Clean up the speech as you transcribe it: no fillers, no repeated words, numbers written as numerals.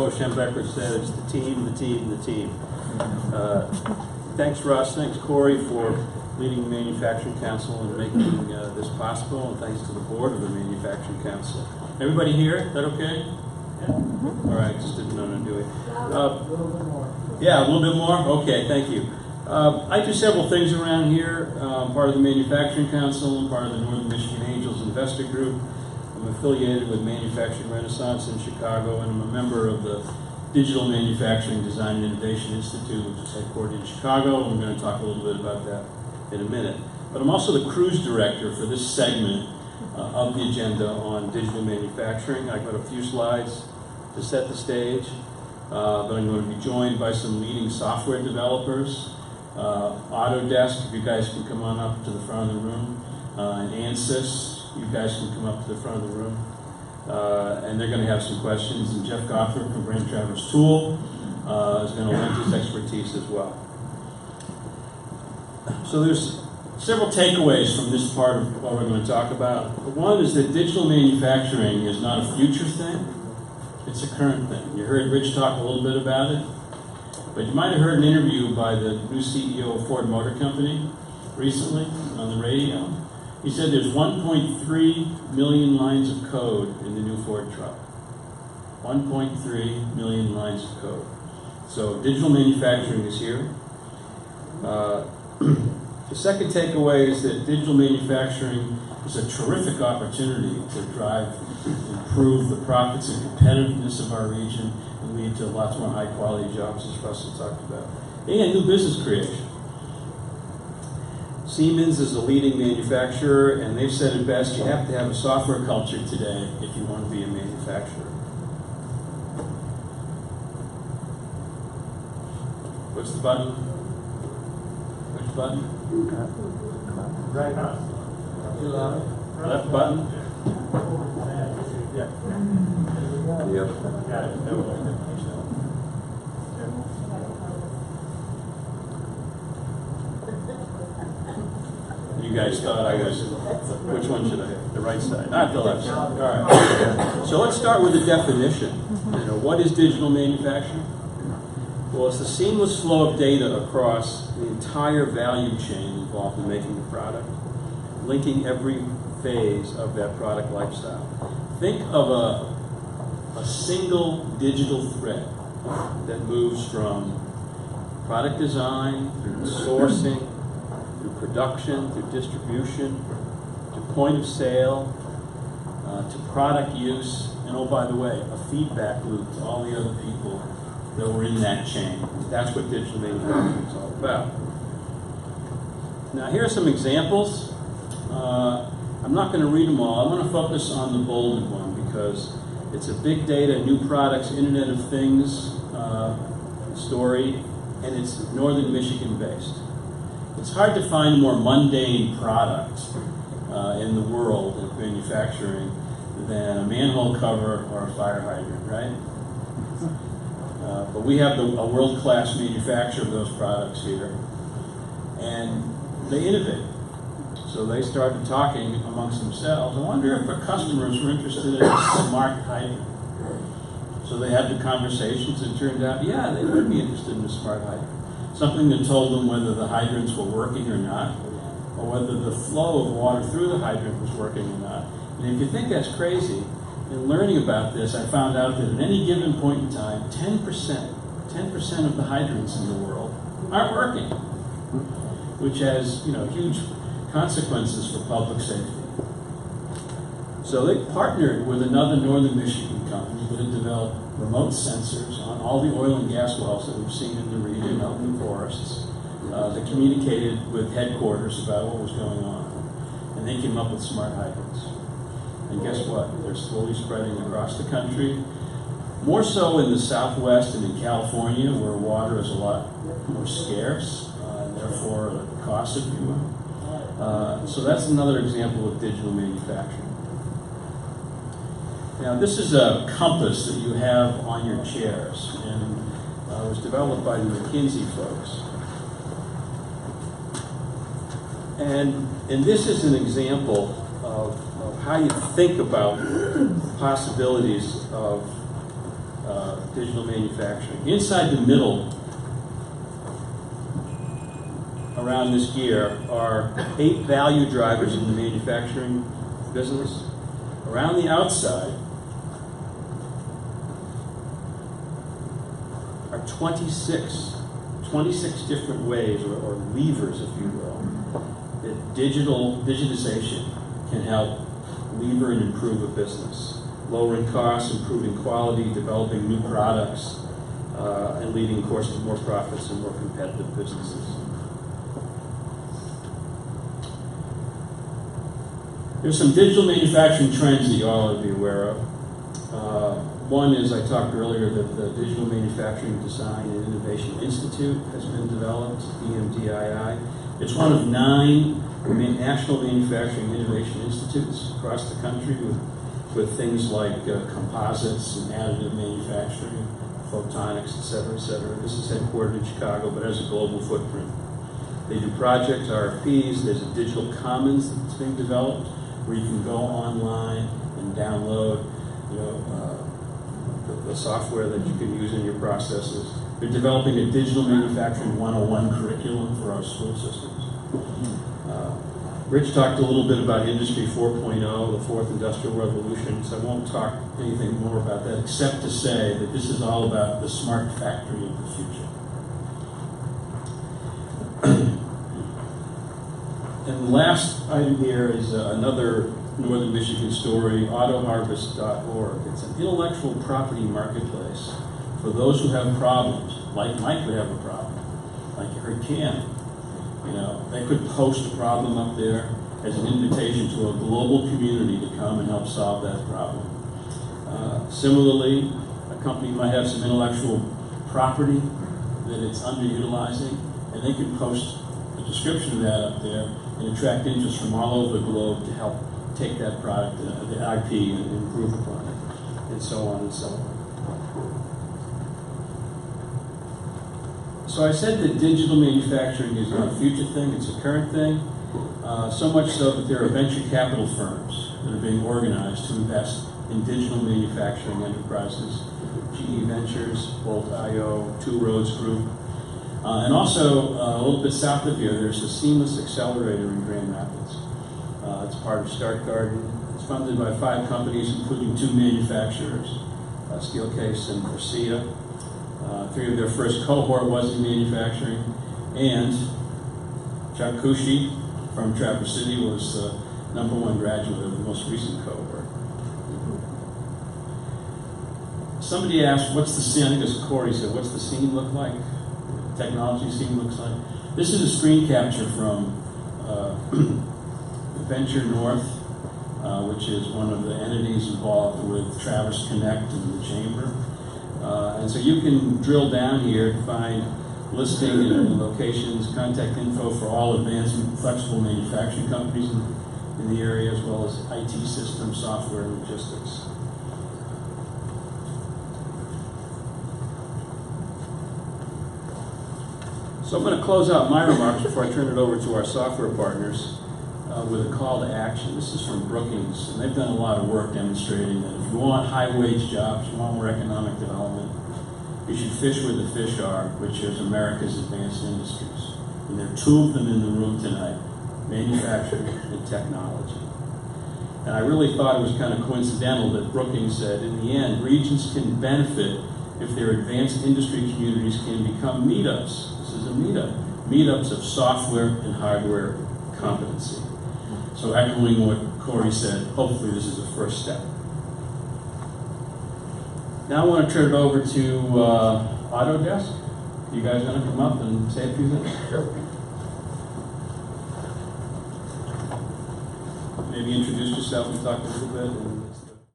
CEO Schembecker said, it's the team, the team, the team. Thanks, Russ. Thanks, Corey, for leading the Manufacturing Council and making this possible, and thanks to the board of the Manufacturing Council. Everybody here? Is that okay? Yeah. All right, just didn't know to do it. A little bit more. Yeah, a little bit more? Okay, thank you. I do several things around here. I'm part of the Manufacturing Council, I'm part of the Northern Michigan Angels Investor Group. I'm affiliated with Manufacturing Renaissance in Chicago, and I'm a member of the Digital Manufacturing Design and Innovation Institute, which is headquartered in Chicago, and we're going to talk a little bit about that in a minute. But I'm also the cruise director for this segment of the agenda on digital manufacturing. I've got a few slides to set the stage, but I'm going to be joined by some leading software developers. Autodesk, if you guys can come on up to the front of the room, and ANSYS, you guys can come up to the front of the room. And they're going to have some questions. And Jeff Gothard from Brand Traverse Tool is going to lend his expertise as well. So there's several takeaways from this part of what we're going to talk about. One is that digital manufacturing is not a future thing, it's a current thing. You heard Rich talk a little bit about it, but you might have heard an interview by the new CEO of Ford Motor Company recently on the radio. He said there's 1.3 million lines of code in the new Ford truck. 1.3 million lines of code. So digital manufacturing is here. The second takeaway is that digital manufacturing is a terrific opportunity to improve the profits and competitiveness of our region and lead to lots more high-quality jobs, as Russell talked about, and new business creation. Siemens is a leading manufacturer, and they've said it best, you have to have a software culture today if you want to be a manufacturer. What's the button? Which button? Right now. Left button? Yeah. You guys thought I was, which one should I have? The right side? Not the left side. All right. So let's start with the definition. What is digital manufacturing? Well, it's the seamless flow of data across the entire value chain involved in making a product, linking every phase of that product lifestyle. Think of a single digital thread that moves from product design through sourcing, through production, through distribution, to point of sale, to product use, and oh, by the way, a feedback loop to all the other people that were in that chain. That's what digital manufacturing is all about. Now, here are some examples. I'm not going to read them all. I'm going to focus on the bolded one because it's a big data, new products, Internet of Things story, and it's Northern Michigan based. It's hard to find a more mundane product in the world of manufacturing than a manhole cover or a fire hydrant, right? But we have a world-class manufacturer of those products here, and they innovate. So they started talking amongst themselves. I wonder if our customers were interested in a smart hydrant. So they had the conversations, and it turned out, yeah, they would be interested in a smart hydrant. Something that told them whether the hydrants were working or not, or whether the flow of water through the hydrant was working or not. And if you think that's crazy, in learning about this, I found out that at any given point in time, 10% of the hydrants in the world aren't working, which has, huge consequences for public safety. So they partnered with another Northern Michigan company that had developed remote sensors on all the oil and gas wells that we've seen in the region, out in the forests, that communicated with headquarters about what was going on. And they came up with smart hydrants. And guess what? They're slowly spreading across the country, more so in the Southwest and in California, where water is a lot more scarce, and therefore cost, if you will. So that's another example of digital manufacturing. Now, this is a compass that you have on your chairs, and it was developed by the McKinsey folks. And this is an example of how you think about possibilities of digital manufacturing. Inside the middle, around this gear, are 8 value drivers in the manufacturing business. Around the outside are 26 different ways, or levers, if you will, that digitization can help lever and improve a business. Lowering costs, improving quality, developing new products, and leading, of course, to more profits and more competitive businesses. There's some digital manufacturing trends that you all ought to be aware of. One is, I talked earlier, that the Digital Manufacturing Design and Innovation Institute has been developed, DMDII. It's one of 9 national manufacturing innovation institutes across the country with things like composites and additive manufacturing, photonics, et cetera, et cetera. This is headquartered in Chicago, but has a global footprint. They do projects, RFPs. There's a digital commons that's being developed where you can go online and download, the software that you can use in your processes. They're developing a digital manufacturing 101 curriculum for our school systems. Rich talked a little bit about Industry 4.0, the fourth industrial revolution, so I won't talk anything more about that except to say that this is all about the smart factory of the future. And the last item here is another Northern Michigan story, autoharvest.org. It's an intellectual property marketplace for those who have problems, like Mike would have a problem, like you heard Cam. They could post a problem up there as an invitation to a global community to come and help solve that problem. Similarly, a company might have some intellectual property that it's underutilizing, and they can post a description of that up there and attract interest from all over the globe to help take that product, the IP, and improve upon it, and so on and so on. So I said that digital manufacturing is not a future thing, it's a current thing, so much so that there are venture capital firms that are being organized to invest in digital manufacturing enterprises. GE Ventures, Bolt.io, Two Roads Group, and also a little bit south of here, there's the Seamless Accelerator in Grand Rapids. It's part of Start Garden. It's funded by 5 companies, including 2 manufacturers, Steelcase and Corsia. 3 of their first cohort was in manufacturing, and Chuck Kushi from Traverse City was the #1 graduate of the most recent cohort. Somebody asked, what's the scene? I think it was Corey said, what's the scene look like? The technology scene looks like? This is a screen capture from Venture North, which is one of the entities involved with Traverse Connect and the Chamber. And so you can drill down here to find listing and locations, contact info for all advanced flexible manufacturing companies in the area, as well as IT systems, software, and logistics. So I'm going to close out my remarks before I turn it over to our software partners with a call to action. This is from Brookings, and they've done a lot of work demonstrating that if you want high-wage jobs, you want more economic development, you should fish where the fish are, which is America's advanced industries. And there are 2 of them in the room tonight, manufacturing and technology. And I really thought it was kind of coincidental that Brookings said, in the end, regions can benefit if their advanced industry communities can become meetups. This is a meetup. Meetups of software and hardware competency. So echoing what Corey said, hopefully this is a first step. Now I want to turn it over to Autodesk. You guys want to come up and say a few things? Sure. Maybe introduce yourself and talk a little bit.